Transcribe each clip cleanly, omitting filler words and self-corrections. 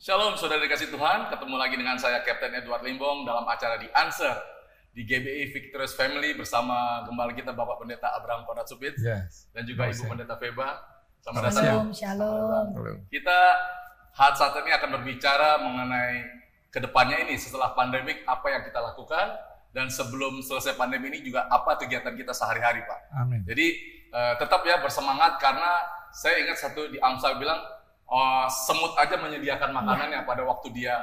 Shalom saudara dikasih Tuhan, ketemu lagi dengan saya Kapten Edward Limbong dalam acara The Answer di GBI Victorious Family bersama gembala kita Bapak Pendeta Abraham Konrad Supit dan juga Ibu Pendeta Feba. Selamat datang. Shalom. Kita saat ini akan berbicara mengenai kedepannya ini setelah pandemik, apa yang kita lakukan, dan sebelum selesai pandemi ini juga apa kegiatan kita sehari-hari, Pak. Amin. Jadi tetap ya bersemangat, karena saya ingat satu di Amsal bilang, semut aja menyediakan makanannya pada waktu dia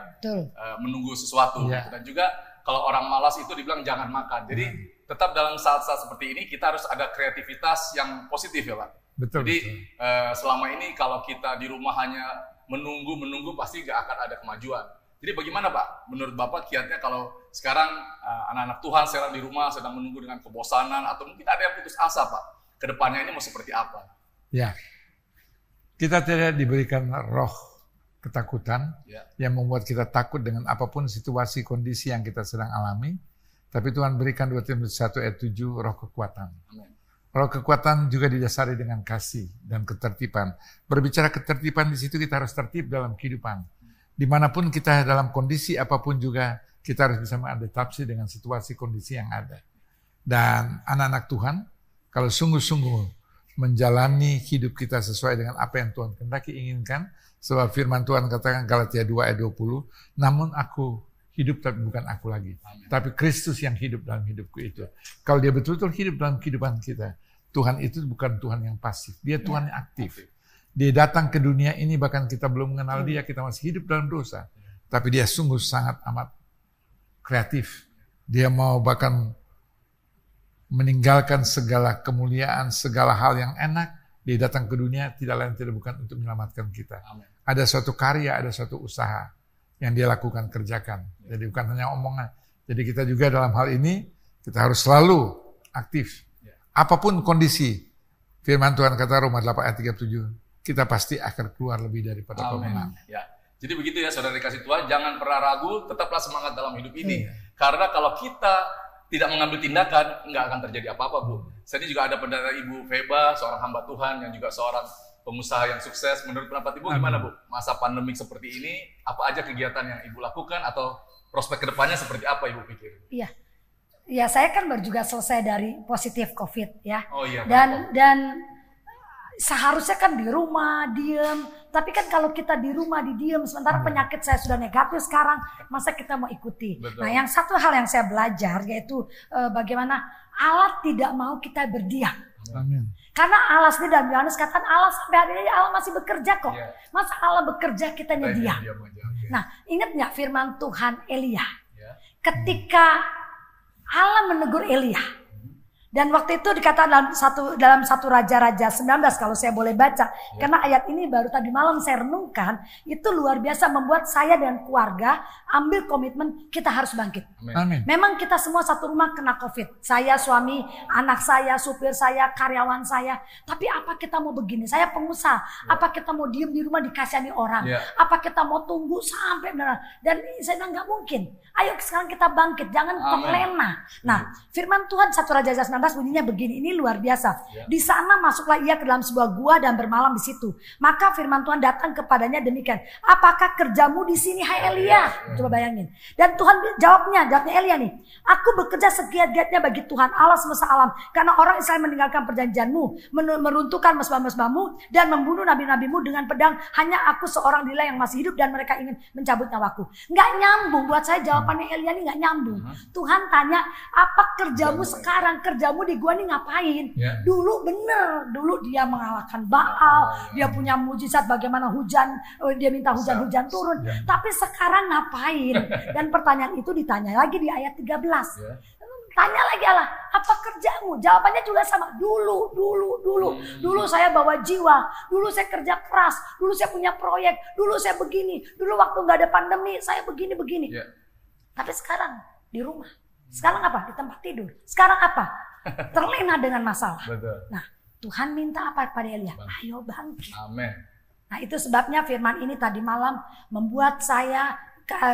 menunggu sesuatu. Gitu. Dan juga kalau orang malas itu dibilang jangan makan. Jadi tetap dalam saat-saat seperti ini kita harus ada kreativitas yang positif ya Pak. Betul. Jadi selama ini kalau kita di rumah hanya menunggu pasti gak akan ada kemajuan. Jadi bagaimana Pak? Menurut Bapak kiatnya kalau sekarang anak-anak Tuhan sekarang di rumah sedang menunggu dengan kebosanan atau mungkin ada yang putus asa Pak. Kedepannya ini mau seperti apa? Ya. Kita tidak diberikan roh ketakutan yang membuat kita takut dengan apapun situasi kondisi yang kita sedang alami. Tapi Tuhan berikan 2 Timotius 1 ayat 7 roh kekuatan. Amin. Roh kekuatan juga didasari dengan kasih dan ketertiban. Berbicara ketertiban di situ kita harus tertib dalam kehidupan. Dimanapun kita dalam kondisi apapun juga kita harus bisa mengadaptasi dengan situasi kondisi yang ada. Dan anak-anak Tuhan kalau sungguh-sungguh menjalani hidup kita sesuai dengan apa yang Tuhan kehendaki inginkan. Sebab firman Tuhan katakan Galatia 2 ayat 20, namun aku hidup tapi bukan aku lagi. Amin. Tapi Kristus yang hidup dalam hidupku itu. Kalau dia betul-betul hidup dalam kehidupan kita, Tuhan itu bukan Tuhan yang pasif. Dia Tuhan yang aktif. Dia datang ke dunia ini bahkan kita belum mengenal dia, kita masih hidup dalam dosa. Tapi dia sungguh sangat amat kreatif. Dia mau bahkan meninggalkan segala kemuliaan, segala hal yang enak, dia datang ke dunia tidak lain tidak bukan untuk menyelamatkan kita. Amin. Ada suatu karya, ada suatu usaha yang dia lakukan, kerjakan. Jadi bukan hanya omongan. Jadi kita juga dalam hal ini, kita harus selalu aktif. Apapun kondisi, firman Tuhan kata Roma 8 ayat 37, kita pasti akan keluar lebih daripada pemenang. Ya. Jadi begitu ya saudara dikasih Tuhan, jangan pernah ragu, tetaplah semangat dalam hidup ini. Karena kalau kita tidak mengambil tindakan, nggak akan terjadi apa-apa, Bu. Saya juga ada pendeta Ibu Feba, seorang hamba Tuhan yang juga seorang pengusaha yang sukses. Menurut pendapat Ibu gimana, Bu? Masa pandemik seperti ini, apa aja kegiatan yang Ibu lakukan atau prospek kedepannya seperti apa Ibu pikir? Iya. Ya, saya kan baru juga selesai dari positif COVID ya. Oh iya. Dan seharusnya kan di rumah, diem. Tapi kan kalau kita di rumah, diem, sementara penyakit saya sudah negatif sekarang, masa kita mau ikuti? Betul. Nah, yang satu hal yang saya belajar yaitu bagaimana Allah tidak mau kita berdiam. Amin. Karena Allah sendiri dalam Yohanes katakan Allah sampai hari ini Allah masih bekerja kok. Masa Allah bekerja kita diam? Nah, ingat nggak firman Tuhan Elia? Ketika Allah menegur Elia. Dan waktu itu dikatakan dalam satu Raja-Raja 19 kalau saya boleh baca. Karena ayat ini baru tadi malam saya renungkan. Itu luar biasa membuat saya dan keluarga ambil komitmen kita harus bangkit. Amin. Memang kita semua satu rumah kena COVID. Saya, suami, anak saya, supir saya, karyawan saya. Tapi apa kita mau begini? Saya pengusaha. Apa kita mau diem di rumah dikasihani orang? Apa kita mau tunggu sampai benar? Dan saya bilang nggak mungkin. Ayo sekarang kita bangkit. Jangan terlena. Nah, firman Tuhan 1 Raja 19 bunyinya begini, ini luar biasa. Di sana masuklah ia ke dalam sebuah gua dan bermalam di situ. Maka firman Tuhan datang kepadanya demikian. Apakah kerjamu di sini, hai Elia? Coba bayangin. Dan Tuhan jawabnya Elia nih. Aku bekerja segiat-giatnya bagi Tuhan Allah semesta alam. Karena orang Israel meninggalkan perjanjianmu, meruntuhkan mesbah-mesbahmu dan membunuh nabi-nabimu dengan pedang. Hanya aku seorang dirilah yang masih hidup dan mereka ingin mencabut nyawaku. Nggak nyambung buat saya jawabannya Elia ini nggak nyambung. Tuhan tanya, apa kerjamu sekarang? Kerjamu di gua nih ngapain? Dulu bener, dulu dia mengalahkan Baal, dia punya mujizat bagaimana hujan, dia minta hujan-hujan turun. Tapi sekarang ngapain? Dan pertanyaan itu ditanya lagi di ayat 13. Tanya lagi Allah, apa kerjamu? Jawabannya juga sama. Dulu saya bawa jiwa, dulu saya kerja keras, dulu saya punya proyek, dulu saya begini, dulu waktu nggak ada pandemi saya begini. Tapi sekarang di rumah. Sekarang apa? Di tempat tidur. Sekarang apa? Terlena dengan masalah. Betul. Nah, Tuhan minta apa pada Elia? Ayo bangkit. Amin. Nah, itu sebabnya firman ini tadi malam membuat saya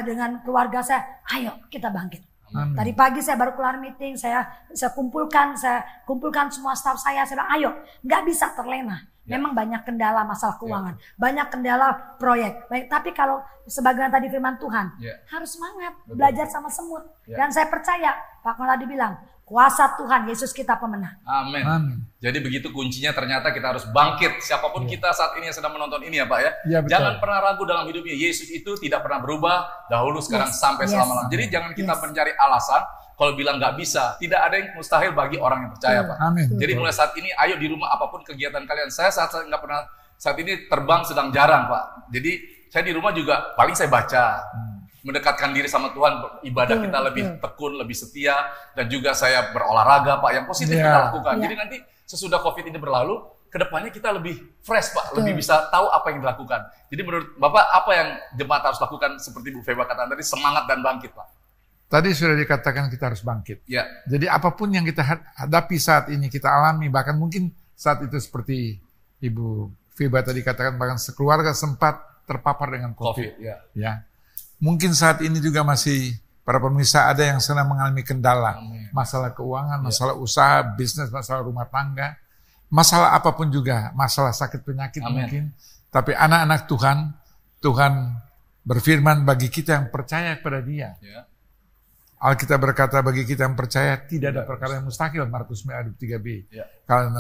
dengan keluarga saya, ayo kita bangkit. Amin. Tadi pagi saya baru keluar meeting, saya kumpulkan semua staf saya bilang, ayo, nggak bisa terlena. Memang banyak kendala masalah keuangan, banyak kendala proyek. Baik, tapi kalau sebagaimana tadi firman Tuhan, harus semangat, belajar sama semut. Dan saya percaya, Pak Konradi bilang, kuasa Tuhan, Yesus kita pemenang. Amin. Jadi begitu kuncinya, ternyata kita harus bangkit. Siapapun kita saat ini yang sedang menonton ini ya Pak ya. Jangan pernah ragu dalam hidupnya. Yesus itu tidak pernah berubah, dahulu, sekarang, sampai selama-lamanya. Jadi jangan kita mencari alasan. Kalau bilang nggak bisa, tidak ada yang mustahil bagi orang yang percaya, Pak. Amin. Jadi mulai saat ini, ayo di rumah apapun kegiatan kalian. Saya saat ini terbang sedang jarang, Pak. Jadi saya di rumah juga paling saya baca, mendekatkan diri sama Tuhan, ibadah kita lebih tekun, lebih setia, dan juga saya berolahraga, Pak. Yang positif kita lakukan. Jadi nanti sesudah COVID ini berlalu, kedepannya kita lebih fresh, Pak, lebih bisa tahu apa yang dilakukan. Jadi menurut Bapak, apa yang jemaat harus lakukan seperti Bu Feba katakan tadi, semangat dan bangkit, Pak? Tadi sudah dikatakan kita harus bangkit. Jadi apapun yang kita hadapi saat ini, kita alami, bahkan mungkin saat itu seperti Ibu Feba tadi katakan, bahkan sekeluarga sempat terpapar dengan COVID. Mungkin saat ini juga masih para pemirsa ada yang sedang mengalami kendala, masalah keuangan, masalah usaha, bisnis, masalah rumah tangga, masalah apapun juga, masalah sakit penyakit mungkin. Tapi anak-anak Tuhan berfirman bagi kita yang percaya kepada Dia. Alkitab berkata bagi kita yang percaya tidak ada perkara yang mustahil, Markus 3b.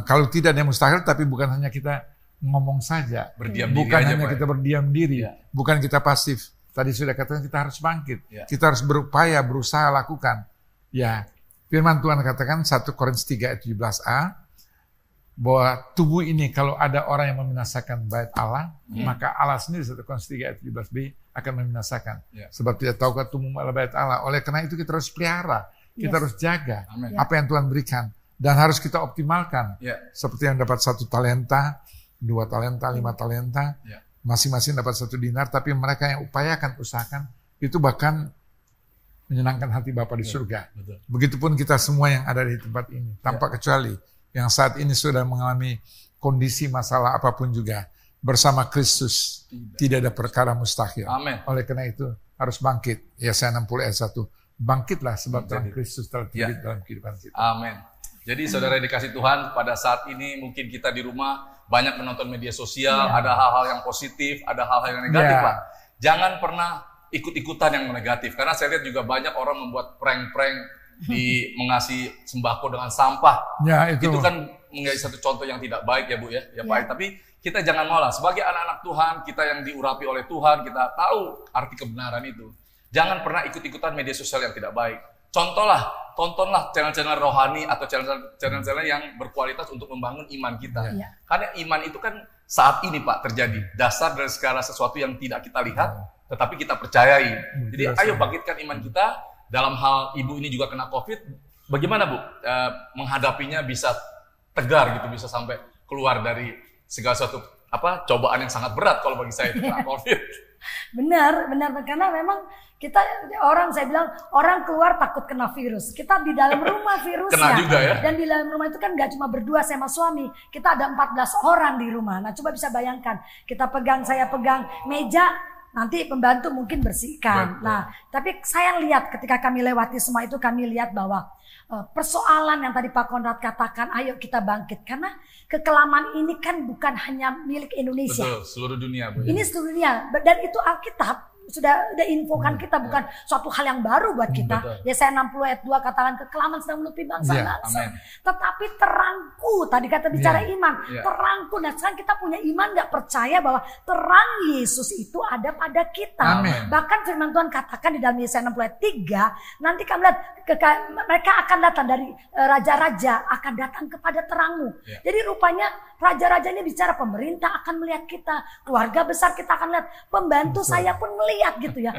Kalau tidak ada yang mustahil, tapi bukan hanya kita ngomong saja, bukan hanya kita berdiam diri, bukan kita pasif. Tadi sudah katakan kita harus bangkit, kita harus berupaya, berusaha lakukan. Firman Tuhan katakan 1 Korintus 3 ayat 17a, bahwa tubuh ini kalau ada orang yang membinasakan bait Allah, maka Allah sendiri 1 Korintus 3 ayat 17b akan membinasakan. Sebab tidak tahukah tubuh adalah bait Allah. Oleh karena itu kita harus pelihara, kita harus jaga apa yang Tuhan berikan, dan harus kita optimalkan. Seperti yang dapat 1 talenta, 2 talenta, 5 talenta, masing-masing dapat 1 dinar, tapi mereka yang usahakan, itu bahkan menyenangkan hati Bapa di surga. Begitupun kita semua yang ada di tempat ini, tanpa kecuali yang saat ini sudah mengalami kondisi masalah apapun juga, bersama Kristus tidak ada perkara mustahil. Oleh karena itu harus bangkit. Yesaya 60 ayat 1. Bangkitlah sebab terang Kristus telah terbit dalam kehidupan kita. Amin. Jadi saudara dikasih Tuhan, pada saat ini mungkin kita di rumah banyak menonton media sosial, ada hal-hal yang positif, ada hal-hal yang negatif, Pak. Jangan pernah ikut-ikutan yang negatif, karena saya lihat juga banyak orang membuat prank-prank di mengasih sembako dengan sampah. Itu kan menjadi satu contoh yang tidak baik ya Bu ya, Pak. Tapi kita jangan malah, sebagai anak-anak Tuhan, kita yang diurapi oleh Tuhan, kita tahu arti kebenaran itu. Jangan pernah ikut-ikutan media sosial yang tidak baik. Tontonlah channel-channel rohani atau channel-channel yang berkualitas untuk membangun iman kita. Karena iman itu kan saat ini Pak terjadi, dasar dari segala sesuatu yang tidak kita lihat, tetapi kita percayai. Jadi ayo bangkitkan iman kita. Dalam hal ibu ini juga kena COVID, bagaimana Bu menghadapinya bisa tegar gitu, bisa sampai keluar dari segala sesuatu cobaan yang sangat berat kalau bagi saya kena COVID. Benar, karena memang saya bilang orang keluar takut kena virus. Kita di dalam rumah virusnya. Kena juga ya. Dan di dalam rumah itu kan gak cuma berdua sama suami, kita ada 14 orang di rumah. Nah coba bisa bayangkan, saya pegang meja, nanti pembantu mungkin bersihkan. Nah, tapi saya lihat ketika kami lewati semua itu, kami lihat bahwa persoalan yang tadi Pak Konrad katakan, ayo kita bangkit. Karena kekelaman ini kan bukan hanya milik Indonesia. Betul, seluruh dunia. Bu. Ini seluruh dunia. Dan itu Alkitab sudah infokan kita, bukan suatu hal yang baru buat kita. Yesaya 60 ayat 2 katakan kekelaman sedang menutupi bangsa-bangsa. Tetapi terangku, tadi kata bicara iman, terangku. Nah sekarang kita punya iman, gak percaya bahwa terang Yesus itu ada pada kita. Bahkan firman Tuhan katakan di dalam Yesaya 60 ayat 3, nanti kami lihat mereka akan datang dari raja-raja, akan datang kepada terangmu. Jadi rupanya raja-raja ini bicara, pemerintah akan melihat kita, keluarga besar kita akan lihat, pembantu saya pun melihat gitu ya.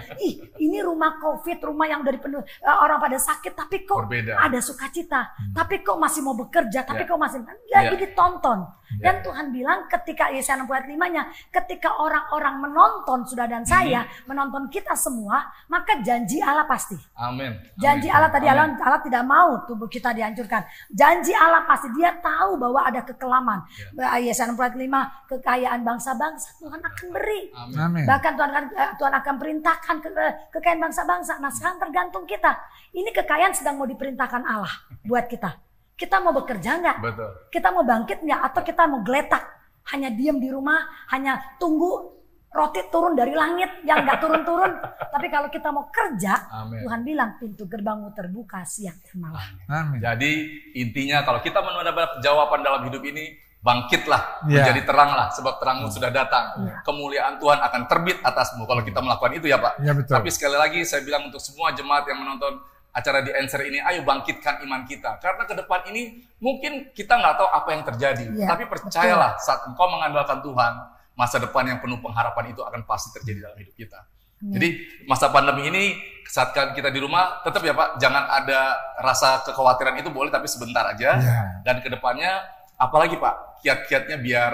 Ini rumah COVID, rumah yang dari penuh orang pada sakit, tapi kok ada sukacita, tapi kok masih mau bekerja, tapi kok masih lagi ditonton. Dan Tuhan bilang ketika Yesaya 60 ayat 5-nya, ketika orang-orang menonton saudara dan saya, menonton kita semua, maka janji Allah pasti. Janji Allah tadi Allah tidak mau tubuh kita dihancurkan. Janji Allah pasti, Dia tahu bahwa ada kekelaman. Yesaya 60 ayat 5, kekayaan bangsa-bangsa Tuhan akan beri. Bahkan Tuhan akan akan perintahkan kekayaan bangsa-bangsa. Nah sekarang tergantung kita. Ini kekayaan sedang mau diperintahkan Allah buat kita. Kita mau bekerja nggak? Betul. Kita mau bangkit nggak? Atau kita mau geletak? Hanya diam di rumah, hanya tunggu roti turun dari langit yang nggak turun-turun. Tapi kalau kita mau kerja, Amin. Tuhan bilang pintu gerbangmu terbuka siang dan malam. Amin. Jadi intinya kalau kita mendapat jawaban dalam hidup ini, bangkitlah, Ya. menjadi teranglah, sebab terangmu sudah datang. Kemuliaan Tuhan akan terbit atasmu kalau kita melakukan itu ya Pak. Ya, betul. Tapi sekali lagi saya bilang untuk semua jemaat yang menonton acara di Answer ini, ayo bangkitkan iman kita. Karena ke depan ini mungkin kita nggak tahu apa yang terjadi. Ya, Tapi percayalah saat engkau mengandalkan Tuhan, masa depan yang penuh pengharapan itu akan pasti terjadi dalam hidup kita. Jadi masa pandemi ini saat kita di rumah tetap ya Pak, jangan ada rasa kekhawatiran itu boleh tapi sebentar aja. Ya. Dan kedepannya apalagi Pak, kiat-kiatnya biar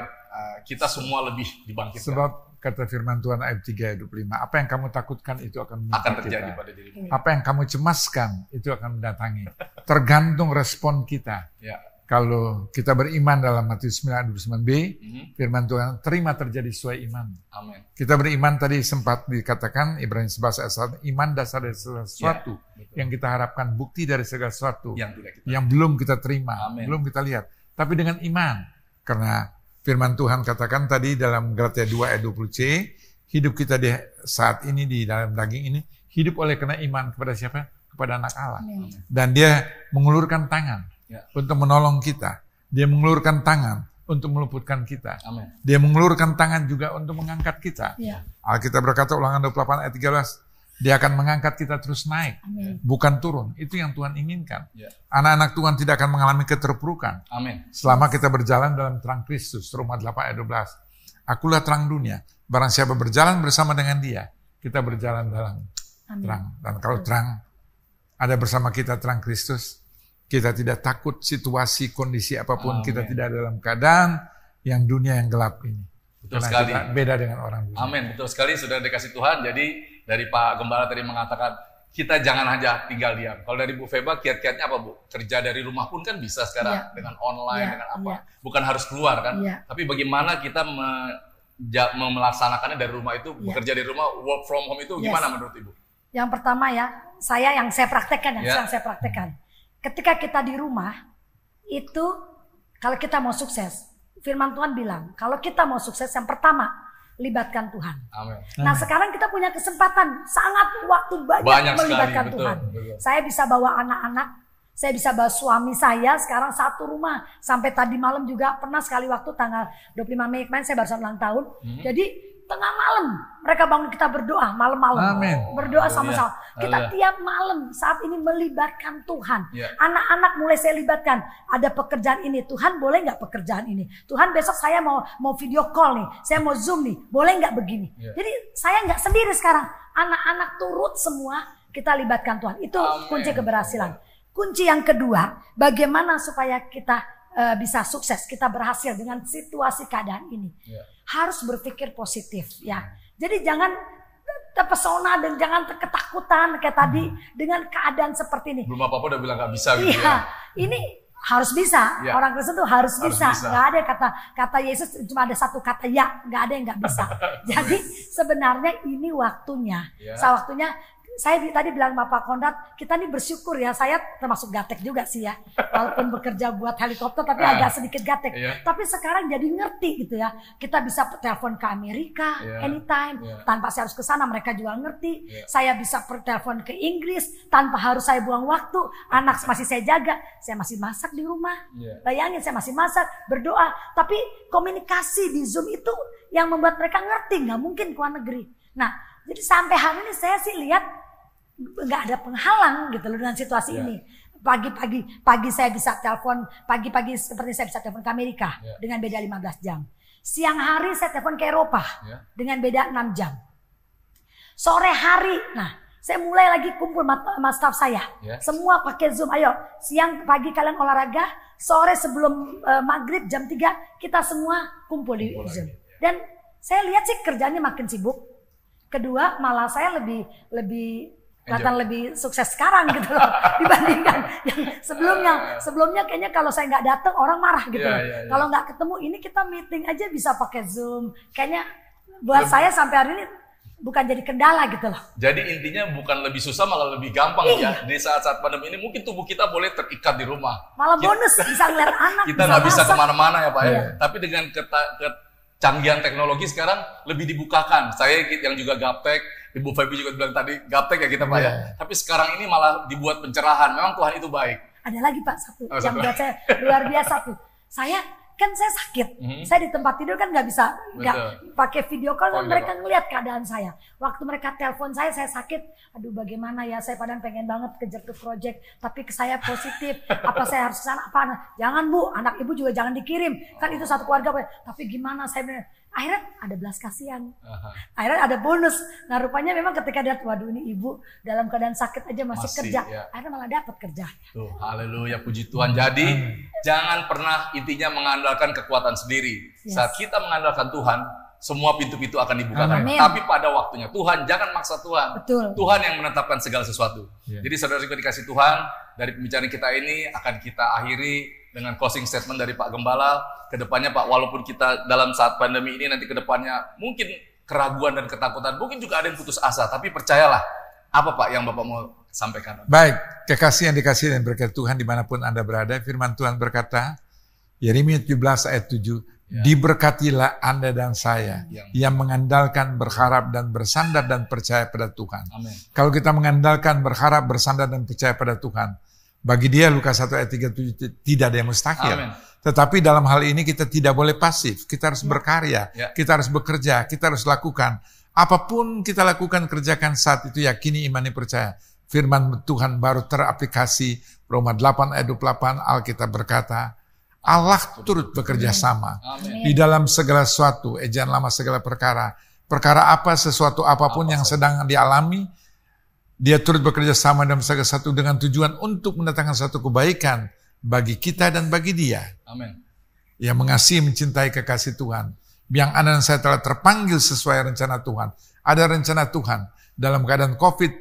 kita semua lebih dibangkitkan. Sebab kata firman Tuhan ayat 3 ayat 25, apa yang kamu takutkan itu akan menimpa Akan terjadi kita. pada dirimu. Apa yang kamu cemaskan itu akan mendatangi. Tergantung respon kita. Ya. Kalau kita beriman dalam Matius 9 ayat 29b, Mhm. firman Tuhan terima terjadi sesuai iman. Amin. Kita beriman tadi sempat dikatakan Ibrani 11 ayat 1, iman dasar dari segala sesuatu betul. yang kita harapkan, bukti dari segala sesuatu Yang tidak kita. yang belum kita terima, Amin. belum kita lihat. Tapi dengan iman, karena firman Tuhan katakan tadi dalam Galatia 2 ayat 20c, hidup kita di saat ini di dalam daging ini, hidup oleh karena iman kepada siapa? Kepada anak Allah. Amin. Dan dia mengulurkan tangan Ya. untuk menolong kita. Dia mengulurkan tangan untuk meluputkan kita. Amin. Dia mengulurkan tangan juga untuk mengangkat kita. Ya. Alkitab berkata Ulangan 28 ayat 13, dia akan mengangkat kita terus naik, Amin. bukan turun. Itu yang Tuhan inginkan. Ya. Anak-anak Tuhan tidak akan mengalami keterpurukan Amin. selama kita berjalan dalam terang Kristus. Roma 8 ayat 12. Akulah terang dunia. Barang siapa berjalan bersama dengan dia, kita berjalan dalam Amin. terang. Dan kalau terang ada bersama kita, terang Kristus, kita tidak takut situasi, kondisi apapun. Amin. Kita tidak dalam keadaan yang dunia yang gelap ini. Betul Karena sekali. kita beda dengan orang dunia. Amin. Betul sekali, sudah dikasih Tuhan. Jadi dari Pak Gembala tadi mengatakan, kita jangan hanya tinggal diam. Kalau dari Bu Feba, kiat-kiatnya apa Bu? Kerja dari rumah pun kan bisa sekarang. Iya. Dengan online, Iya, dengan apa. iya. Bukan harus keluar kan. Iya. Tapi bagaimana kita melaksanakannya dari rumah itu, Iya. bekerja dari rumah, work from home itu Yes. gimana menurut Ibu? Yang pertama ya, yang saya praktekkan, yang Ya. sedang saya praktekkan. Ketika kita di rumah, itu kalau kita mau sukses, firman Tuhan bilang, kalau kita mau sukses, yang pertama, libatkan Tuhan. Amin. Nah sekarang kita punya kesempatan, sangat waktu banyak Banyak melibatkan sekali, betul, Tuhan. betul. Saya bisa bawa anak-anak, saya bisa bawa suami saya, sekarang satu rumah. Sampai tadi malam juga pernah sekali waktu tanggal 25 Mei kemarin, saya baru ulang tahun. Jadi tengah malam mereka bangun kita berdoa malam-malam. Amin. Berdoa sama-sama. Kita Haleluya. tiap malam saat ini melibatkan Tuhan. Ya. Anak-anak mulai saya libatkan. Ada pekerjaan ini. Tuhan boleh nggak pekerjaan ini? Tuhan besok saya mau video call nih. Saya mau Zoom nih. Boleh nggak begini? Ya. Jadi saya nggak sendiri sekarang. Anak-anak turut semua kita libatkan Tuhan. Itu Amin. kunci keberhasilan. Kunci yang kedua, bagaimana supaya kita bisa sukses, kita berhasil dengan situasi keadaan ini. Ya. Harus berpikir positif ya. Jadi jangan terpesona dan jangan ketakutan kayak tadi dengan keadaan seperti ini. Belum apa-apa udah bilang nggak bisa gitu Iya, ya. ini harus bisa. Ya. Orang Kristen tuh harus bisa. bisa. Nggak ada kata Yesus, cuma ada satu kata ya, nggak ada yang nggak bisa. Jadi sebenarnya ini waktunya. Ya. Waktunya. Saya tadi bilang Bapak Konrad, kita nih bersyukur ya. Saya termasuk gatek juga sih ya. Walaupun bekerja buat helikopter tapi agak sedikit gatek. Iya. Tapi sekarang jadi ngerti gitu ya. Kita bisa telepon ke Amerika Iya. anytime. Iya. Tanpa saya harus ke sana, mereka juga ngerti. Iya. Saya bisa telepon ke Inggris tanpa harus saya buang waktu. Anak masih saya jaga. Saya masih masak di rumah. Iya. Bayangin saya masih masak, berdoa. Tapi komunikasi di Zoom itu yang membuat mereka ngerti. Nggak mungkin ke luar negeri. Nah, jadi sampai hari ini saya sih lihat nggak ada penghalang gitu loh dengan situasi Ya. ini. Pagi saya bisa telepon, pagi-pagi seperti saya bisa telepon ke Amerika Ya. dengan beda 15 jam. Siang hari saya telepon ke Eropa Ya. dengan beda 6 jam. Sore hari, nah saya mulai lagi kumpul sama staff saya. Ya. Semua pakai Zoom. Ayo, siang pagi kalian olahraga, sore sebelum maghrib jam 3 kita semua kumpul di Zoom. Dan saya lihat sih kerjanya makin sibuk. Kedua, malah saya lebih kelihatan lebih sukses sekarang gitu loh dibandingkan yang sebelumnya. Sebelumnya kayaknya kalau saya nggak datang orang marah gitu. Iya, loh. iya, iya. Kalau nggak ketemu ini kita meeting aja bisa pakai Zoom. Kayaknya buat saya sampai hari ini bukan jadi kendala gitu loh. Jadi intinya bukan lebih susah, malah lebih gampang ya. Di saat-saat pandemi ini mungkin tubuh kita boleh terikat di rumah. Malah bonus, bisa ngeliat anak, kita nggak bisa masak. kemana-mana ya Pak ya. Tapi dengan kecanggihan teknologi sekarang lebih dibukakan. Saya yang juga gaptek, Ibu Feby juga bilang tadi gaptek ya kita Pak ya. Tapi sekarang ini malah dibuat pencerahan. Memang Tuhan itu baik. Ada lagi Pak satu yang buat saya luar biasa tuh. Saya sakit, saya di tempat tidur kan nggak bisa nggak pakai video call, mereka ngelihat keadaan saya. Waktu mereka telepon saya sakit, aduh bagaimana ya, saya padahal pengen banget kejar ke project, tapi ke saya positif, apa saya harus sana apa? Jangan Bu, anak ibu juga jangan dikirim, kan itu satu keluarga. Tapi gimana saya bener. Akhirnya ada belas kasihan, akhirnya ada bonus. Nah rupanya memang ketika dia, waduh ini ibu dalam keadaan sakit aja masih kerja, akhirnya malah dapat kerja. Tuh, haleluya, puji Tuhan. Jadi jangan pernah intinya mengandalkan kekuatan sendiri. Saat kita mengandalkan Tuhan, semua pintu-pintu akan dibukakan. Tapi pada waktunya Tuhan, jangan maksa Tuhan. Betul. Tuhan yang menetapkan segala sesuatu. Jadi saudara-saudara dikasih Tuhan, dari pembicaraan kita ini akan kita akhiri dengan closing statement dari Pak Gembala. Kedepannya Pak, walaupun kita dalam saat pandemi ini nanti kedepannya mungkin keraguan dan ketakutan, mungkin juga ada yang putus asa, tapi percayalah, apa Pak yang Bapak mau sampaikan? Baik, kekasih yang dikasih dan berkat Tuhan dimanapun Anda berada, firman Tuhan berkata, Yeremia 17 ayat 7, diberkatilah Anda dan saya yang mengandalkan, berharap, dan bersandar dan percaya pada Tuhan. Amen. Kalau kita mengandalkan, berharap, bersandar, dan percaya pada Tuhan, bagi dia Lukas 1 ayat 37 tidak ada yang mustahil. Amen. Tetapi dalam hal ini kita tidak boleh pasif. Kita harus berkarya, kita harus bekerja, kita harus lakukan. Apapun kita lakukan, kerjakan saat itu, yakini, imani, percaya. Firman Tuhan baru teraplikasi. Roma 8 ayat 28 Alkitab berkata, Allah turut bekerja sama di dalam segala sesuatu, ejaan lama segala perkara. Perkara apa, sesuatu apapun yang sedang dialami, dia turut bekerja sama dalam segala sesuatu dengan tujuan untuk mendatangkan satu kebaikan bagi kita dan bagi dia. Amin. Yang mengasihi, mencintai, kekasih Tuhan. Yang Anda dan saya telah terpanggil sesuai rencana Tuhan. Ada rencana Tuhan dalam keadaan COVID,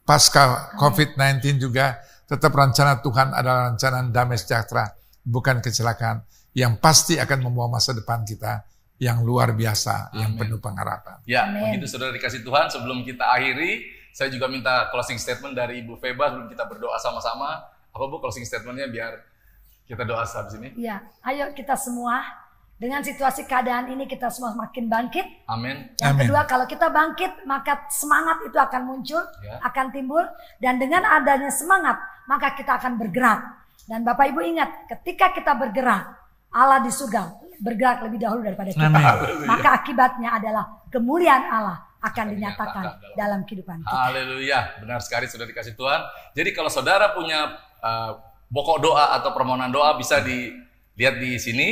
pasca COVID-19 juga, tetap rencana Tuhan adalah rencana damai sejahtera, bukan kecelakaan, yang pasti akan membawa masa depan kita yang luar biasa, yang penuh pengharapan. Ya, begitu saudara dikasih Tuhan. Sebelum kita akhiri, saya juga minta closing statement dari Ibu Feba sebelum kita berdoa sama-sama. Apa Bu closing statementnya biar kita doa habis ini? Ya, ayo kita semua dengan situasi keadaan ini kita semua makin bangkit. Amin. Yang kedua, kalau kita bangkit maka semangat itu akan muncul, akan timbul, dan dengan adanya semangat maka kita akan bergerak. Dan Bapak Ibu ingat, ketika kita bergerak, Allah di surga bergerak lebih dahulu daripada kita. Maka akibatnya adalah kemuliaan Allah akan dinyatakan dalam kehidupan kita. Haleluya, benar sekali sudah dikasih Tuhan. Jadi kalau saudara punya pokok doa atau permohonan doa bisa dilihat di sini.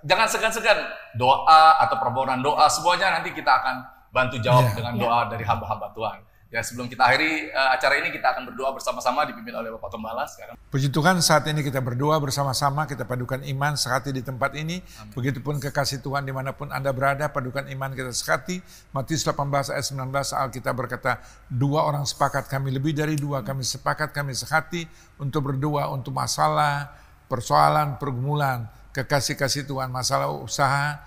Jangan segan-segan doa atau permohonan doa, semuanya nanti kita akan bantu jawab dengan doa dari hamba-hamba Tuhan. Ya, sebelum kita akhiri acara ini, kita akan berdoa bersama-sama dipimpin oleh Bapak Gembala sekarang. Puji Tuhan, saat ini kita berdoa bersama-sama, kita padukan iman sehati di tempat ini. Amin. Begitupun kekasih Tuhan dimanapun Anda berada, padukan iman kita sehati. Matius 18 ayat 19 Alkitab berkata, dua orang sepakat, kami lebih dari dua, kami sepakat, kami sehati untuk berdoa untuk masalah, persoalan, pergumulan, kekasih-kasih Tuhan, masalah usaha,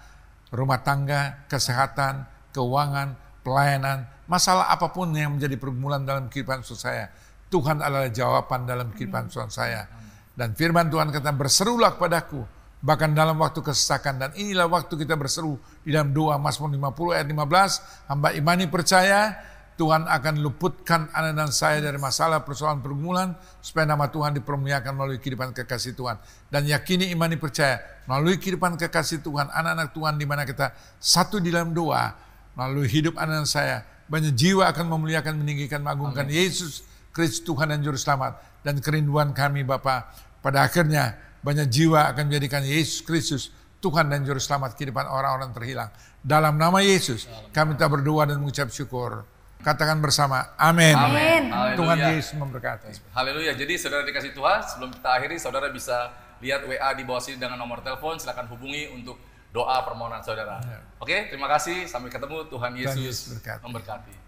rumah tangga, kesehatan, keuangan, pelayanan, masalah apapun yang menjadi pergumulan dalam kehidupan saya, Tuhan adalah jawaban dalam kehidupan saya. Dan firman Tuhan kata, berserulah kepadaku, bahkan dalam waktu kesesakan. Dan inilah waktu kita berseru di dalam doa Mazmur 50 ayat 15, hamba imani percaya, Tuhan akan luputkan anak dan saya dari masalah, persoalan, pergumulan, supaya nama Tuhan dipermuliakan melalui kehidupan kekasih Tuhan. Dan yakini, imani, percaya, melalui kehidupan kekasih Tuhan, anak-anak Tuhan di mana kita satu di dalam doa, melalui hidup anak dan saya, banyak jiwa akan memuliakan, meninggikan, mengagungkan Yesus Kristus Tuhan dan Juru Selamat. Dan kerinduan kami Bapa, pada akhirnya banyak jiwa akan menjadikan Yesus Kristus Tuhan dan Juru Selamat kehidupan orang-orang terhilang. Dalam nama Yesus kami tak berdoa dan mengucap syukur. Katakan bersama, amin. Amin. Tuhan Yesus memberkati. Haleluya. Jadi saudara dikasih Tuhan, sebelum kita akhiri, saudara bisa lihat WA di bawah sini dengan nomor telepon. Silakan hubungi untuk doa permohonan saudara. Oke, terima kasih. Sampai ketemu. Tuhan Yesus memberkati.